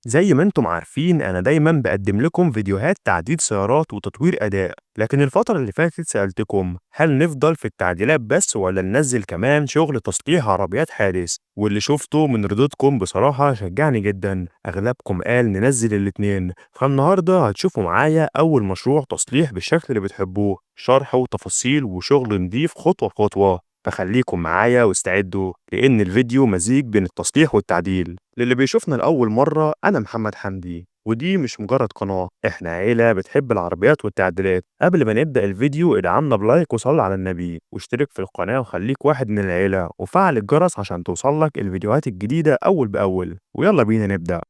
زي ما انتم عارفين انا دايما بقدم لكم فيديوهات تعديل سيارات وتطوير اداء. لكن الفترة اللي فاتت سألتكم هل نفضل في التعديلات بس ولا ننزل كمان شغل تصليح عربيات حادث، واللي شفته من ردودكم بصراحة شجعني جدا. اغلبكم قال ننزل الاتنين، فالنهاردة هتشوفوا معايا اول مشروع تصليح بالشكل اللي بتحبوه، شرح وتفاصيل وشغل نضيف خطوة بخطوة. فخليكم معايا واستعدوا لأن الفيديو مزيج بين التصليح والتعديل. للي بيشوفنا لأول مرة أنا محمد حمدي، ودي مش مجرد قناة، إحنا عيلة بتحب العربيات والتعديلات. قبل ما نبدأ الفيديو ادعمنا بلايك وصلي على النبي واشترك في القناة وخليك واحد من العيلة وفعل الجرس عشان توصلك الفيديوهات الجديدة أول بأول. ويلا بينا نبدأ.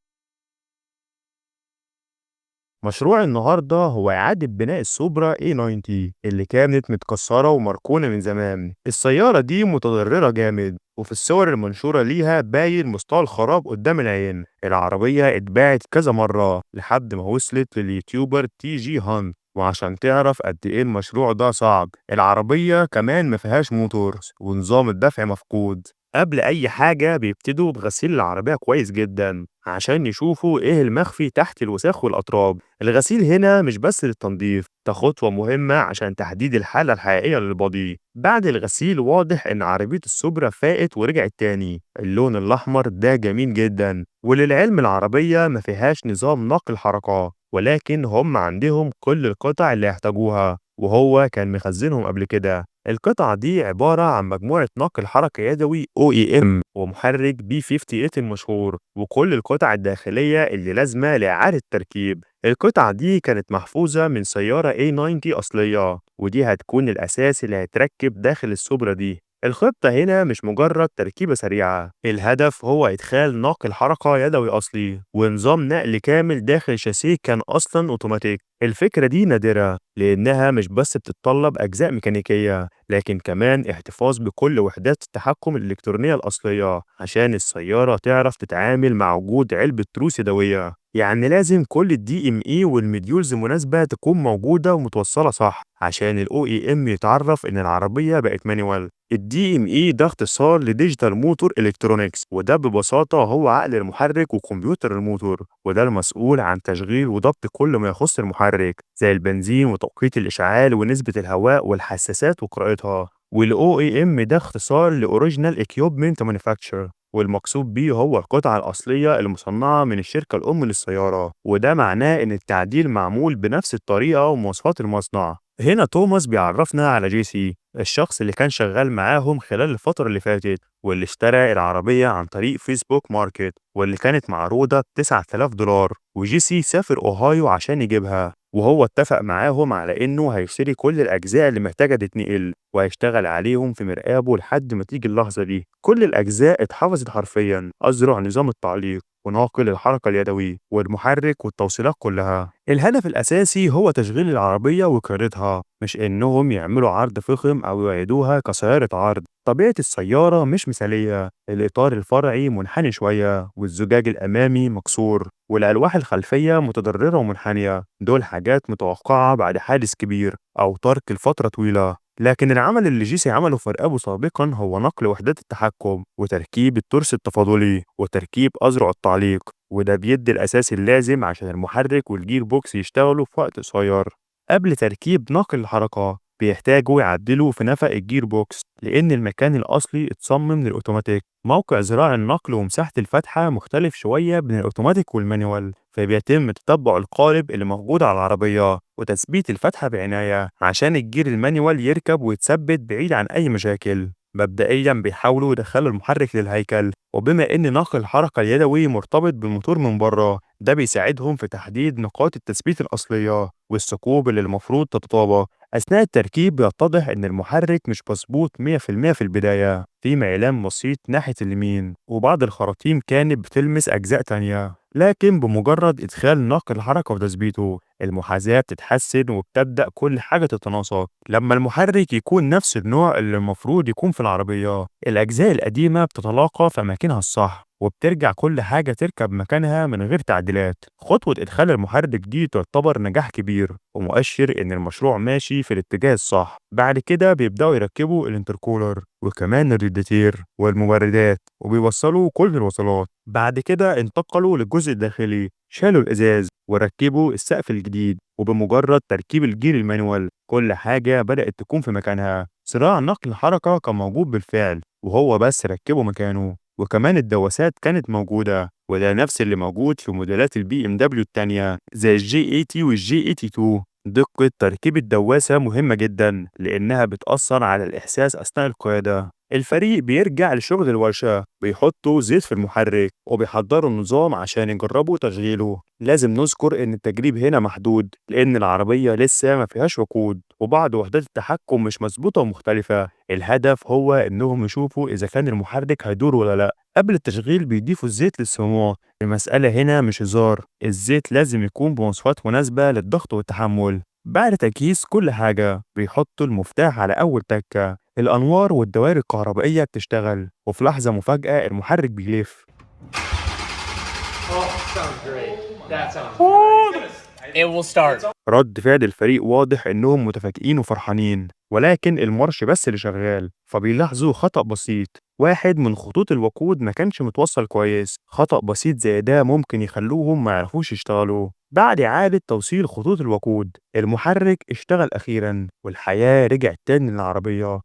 مشروع النهاردة هو إعادة بناء السوبرا A90 اللي كانت متكسرة ومركونة من زمان. السيارة دي متضررة جامد، وفي الصور المنشورة ليها باين مستوى الخراب قدام العين. العربية اتباعت كذا مرة لحد ما وصلت لليوتيوبر تي جي هانت. وعشان تعرف قد ايه المشروع ده صعب، العربية كمان مفيهاش موتور ونظام الدفع مفقود. قبل أي حاجة بيبتدوا بغسيل العربية كويس جدا عشان يشوفوا ايه المخفي تحت الوساخ والأطراب. الغسيل هنا مش بس للتنظيف، ده خطوة مهمة عشان تحديد الحالة الحقيقية للبادي. بعد الغسيل واضح إن عربية السوبرا فاقت ورجعت تاني. اللون الأحمر ده جميل جدا، وللعلم العربية ما فيهاش نظام نقل حركة، ولكن هم عندهم كل القطع اللي يحتاجوها وهو كان مخزنهم قبل كده. القطعة دي عبارة عن مجموعة نقل حركة يدوي OEM ومحرك B58 المشهور وكل القطع الداخلية اللي لازمة لإعادة تركيب. القطعة دي كانت محفوظة من سيارة A90 أصلية، ودي هتكون الأساس اللي هيتركب داخل السوبرا دي. الخطة هنا مش مجرد تركيبة سريعة، الهدف هو إدخال ناقل حركة يدوي أصلي ونظام نقل كامل داخل الشاسيه كان أصلا أوتوماتيك. الفكرة دي نادرة لأنها مش بس بتتطلب أجزاء ميكانيكية، لكن كمان احتفاظ بكل وحدات التحكم الإلكترونية الأصلية عشان السيارة تعرف تتعامل مع وجود علبة تروس يدوية. يعني لازم كل الدي ام اي والمديولز المناسبة تكون موجودة ومتوصلة صح عشان الاو اي ام يتعرف ان العربية بقت مانيوال. الدي ام اي ده اختصار لديجيتال موتور الكترونكس، وده ببساطة هو عقل المحرك وكمبيوتر الموتور، وده المسؤول عن تشغيل وضبط كل ما يخص المحرك زي البنزين وتوقيت الاشعال ونسبة الهواء والحساسات وقراءتها. والاو اي ام ده اختصار لاوريجينال اكيوبمنت مانيفاكتشر، والمقصود بيه هو القطعة الأصلية المصنعة من الشركة الأم للسيارة، وده معناه إن التعديل معمول بنفس الطريقة ومواصفات المصنع. هنا توماس بيعرفنا على جيسي، الشخص اللي كان شغال معاهم خلال الفترة اللي فاتت واللي اشترى العربية عن طريق فيسبوك ماركت واللي كانت معروضة ب9000 دولار. وجيسي سافر أوهايو عشان يجيبها، وهو اتفق معاهم على إنه هيشتري كل الأجزاء اللي محتاجة تتنقل وهيشتغل عليهم في مرآبه لحد ما تيجي اللحظة دي. كل الأجزاء اتحفظت حرفيا، أزرع نظام التعليق وناقل الحركة اليدوي والمحرك والتوصيلات كلها. الهدف الأساسي هو تشغيل العربية وقيادتها، مش إنهم يعملوا عرض فخم أو يعيدوها كسيارة عرض. طبيعة السيارة مش مثالية، الإطار الفرعي منحني شوية والزجاج الأمامي مكسور والألواح الخلفية متضررة ومنحنية، دول حاجات متوقعة بعد حادث كبير أو ترك لفترة طويلة. لكن العمل اللي جيسي عمله في رقابه سابقا هو نقل وحدات التحكم وتركيب الترس التفاضلي وتركيب أذرع التعليق، وده بيدي الأساس اللازم عشان المحرك والجير بوكس يشتغلوا في وقت قصير. قبل تركيب ناقل الحركة بيحتاجوا يعدلوا في نفق الجير بوكس لأن المكان الأصلي اتصمم للأوتوماتيك. موقع زراع النقل ومساحة الفتحة مختلف شوية بين الأوتوماتيك والمانيوال، فبيتم تتبع القالب اللي موجود على العربية وتثبيت الفتحة بعناية عشان الجير المانيوال يركب ويتثبت بعيد عن أي مشاكل. مبدئيا بيحاولوا يدخلوا المحرك للهيكل، وبما إن نقل الحركة اليدوي مرتبط بالموتور من بره ده بيساعدهم في تحديد نقاط التثبيت الأصلية والثقوب اللي المفروض تتطابق. أثناء التركيب بيتضح إن المحرك مش مظبوط 100% في البداية، في ميلان بسيط ناحية اليمين وبعض الخراطيم كانت بتلمس أجزاء تانية، لكن بمجرد إدخال نقل الحركة وتثبيته المحاذاة بتتحسن وبتبدأ كل حاجة تتناسق. لما المحرك يكون نفس النوع اللي المفروض يكون في العربية الأجزاء القديمة بتتلاقى في أماكنها الصح وبترجع كل حاجة تركب مكانها من غير تعديلات. خطوة إدخال المحرك دي تعتبر نجاح كبير ومؤشر إن المشروع ماشي في الاتجاه الصح. بعد كده بيبدأوا يركبوا الانتركولر وكمان الريداتير والمبردات وبيوصلوا كل الوصلات. بعد كده انتقلوا للجزء الداخلي، شالوا الإزاز وركبوا السقف الجديد. وبمجرد تركيب الجير المانيوال كل حاجة بدأت تكون في مكانها. صراع نقل الحركة كان موجود بالفعل وهو بس ركبه مكانه. وكمان الدواسات كانت موجودة وده نفس اللي موجود في موديلات البي ام دبليو التانية زي الجي 80 والجي 82. دقة تركيب الدواسة مهمة جدا لأنها بتأثر على الإحساس أثناء القيادة. الفريق بيرجع لشغل الورشة، بيحطوا زيت في المحرك وبيحضروا النظام عشان يجربوا تشغيله. لازم نذكر إن التجريب هنا محدود لأن العربية لسه ما فيهاش وقود وبعض وحدات التحكم مش مظبوطة ومختلفة. الهدف هو إنهم يشوفوا إذا كان المحرك هيدور ولا لأ. قبل التشغيل بيضيفوا الزيت للصمام. المسألة هنا مش هزار، الزيت لازم يكون بمواصفات مناسبة للضغط والتحمل. بعد تجهيز كل حاجة بيحطوا المفتاح على أول تكة، الأنوار والدوائر الكهربائية بتشتغل وفي لحظة مفاجأة المحرك بيلف. It will start. رد فعل الفريق واضح إنهم متفاجئين وفرحانين، ولكن المارش بس اللي شغال. فبيلاحظوا خطأ بسيط، واحد من خطوط الوقود ما كانش متوصل كويس. خطأ بسيط زي ده ممكن يخلوهم ما يعرفوش يشتغلوا. بعد إعادة توصيل خطوط الوقود المحرك اشتغل أخيرا والحياة رجعت تاني للعربية.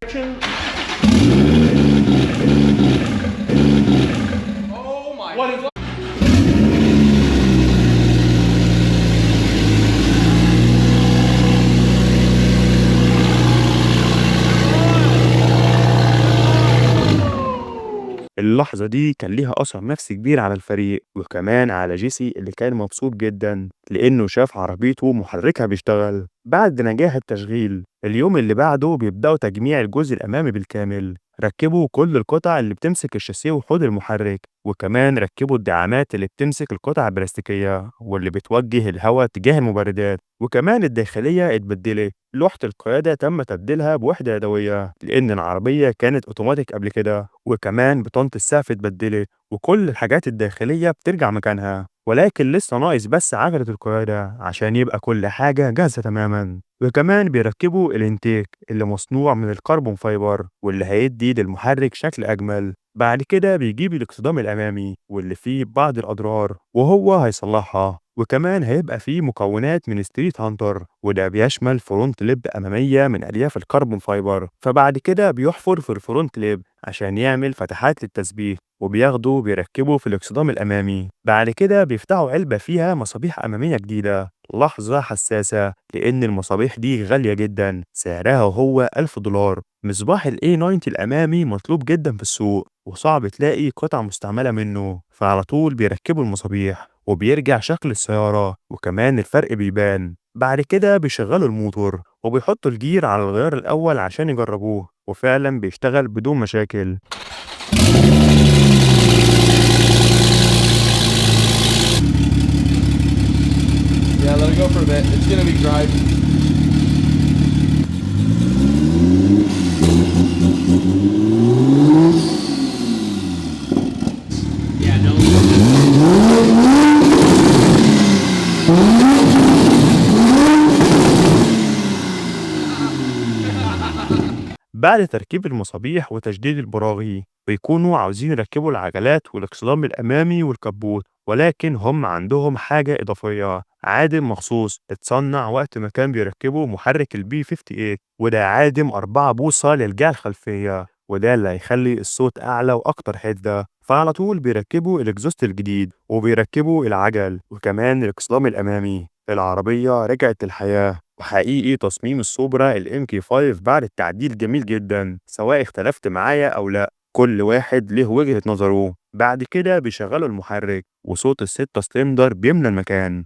اللحظة دي كان ليها أثر نفسي كبير على الفريق وكمان على جيسي اللي كان مبسوط جدا لأنه شاف عربيته محركها بيشتغل. بعد نجاح التشغيل اليوم اللي بعده بيبدأوا تجميع الجزء الأمامي بالكامل. ركبوا كل القطع اللي بتمسك الشاسيه وحوض المحرك وكمان ركبوا الدعامات اللي بتمسك القطع البلاستيكية واللي بتوجه الهواء تجاه المبردات. وكمان الداخلية اتبدلت، لوحة القيادة تم تبديلها بوحدة يدوية لأن العربية كانت أوتوماتيك قبل كده. وكمان بطانة السقف اتبدلت وكل الحاجات الداخلية بترجع مكانها، ولكن لسه ناقص بس عجلة القيادة عشان يبقى كل حاجة جاهزة تماما. وكمان بيركبوا الانتيك اللي مصنوع من الكربون فايبر واللي هيدي للمحرك شكل أجمل. بعد كده بيجيب الاكسدام الأمامي واللي فيه بعض الأضرار وهو هيصلحها. وكمان هيبقى فيه مكونات من ستريت هانتر وده بيشمل فرونت ليب أمامية من ألياف الكربون فايبر. فبعد كده بيحفر في الفرونت ليب عشان يعمل فتحات للتثبيت وبياخدوا بيركبوا في الاكسدام الأمامي. بعد كده بيفتحوا علبة فيها مصابيح أمامية جديدة. لحظة حساسة لأن المصابيح دي غالية جدا، سعرها هو $1000. مصباح ال A90 الأمامي مطلوب جدا في السوق وصعب تلاقي قطع مستعملة منه، فعلى طول بيركبوا المصابيح وبيرجع شكل السيارة وكمان الفرق بيبان. بعد كده بيشغلوا الموتور وبيحطوا الجير على الغيار الأول عشان يجربوه وفعلا بيشتغل بدون مشاكل. Yeah, let it go for a bit. It's gonna be dry. Yeah, no. بعد تركيب المصابيح وتجديد البراغي بيكونوا عاوزين يركبوا العجلات والاكسدام الأمامي والكبوت، ولكن هم عندهم حاجة إضافية، عادم مخصوص اتصنع وقت ما كان بيركبوا محرك البي 58 وده عادم 4 بوصة للجهة الخلفية وده اللي هيخلي الصوت أعلى وأكتر حدة. فعلى طول بيركبوا الإكزوست الجديد وبيركبوا العجل وكمان الاكسدام الأمامي. العربية رجعت للحياة وحقيقي تصميم السوبرا الام كي 5 بعد التعديل جميل جدا سواء اختلفت معايا او لا، كل واحد له وجهة نظره. بعد كده بيشغلوا المحرك وصوت الستة سلندر بيملى المكان.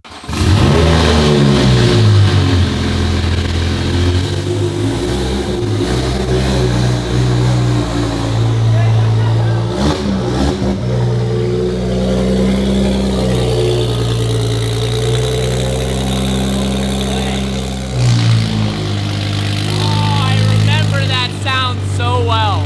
Oh, I remember that sound so well.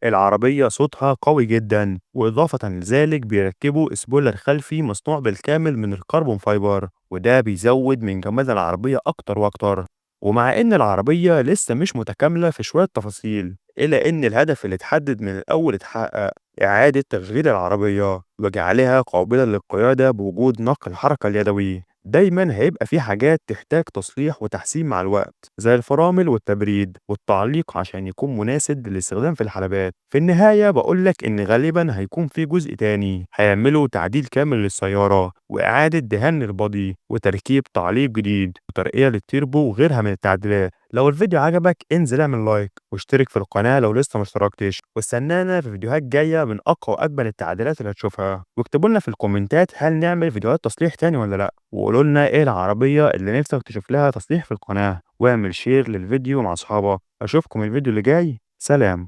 العربية صوتها قوي جدا، وإضافة لذلك بيركبوا سبويلر خلفي مصنوع بالكامل من الكربون فايبر، وده بيزود من جمال العربية أكتر وأكتر. ومع إن العربية لسه مش متكاملة في شوية تفاصيل، إلا إن الهدف اللي اتحدد من الأول اتحقق: إعادة تشغيل العربية وجعلها قابلة للقيادة بوجود نقل الحركة اليدوي. دايما هيبقى في حاجات تحتاج تصليح وتحسين مع الوقت، زي الفرامل والتبريد والتعليق عشان يكون مناسب للاستخدام في الحلبات. في النهاية بقولك إن غالبا هيكون في جزء تاني هيعملوا تعديل كامل للسيارة وإعادة دهان البادي وتركيب تعليق جديد وترقية للتيربو وغيرها من التعديلات. لو الفيديو عجبك انزل اعمل لايك واشترك في القناة لو لسه مشتركتش، واستنانا في فيديوهات جاية من أقوى وأجمل التعديلات اللي هتشوفها. واكتبوا لنا في الكومنتات هل نعمل فيديوهات تصليح تاني ولا لأ، وقولوا لنا ايه العربية اللي نفسك تشوف لها تصليح في القناة، واعمل شير للفيديو مع أصحابك. أشوفكم الفيديو اللي جاي. سلام.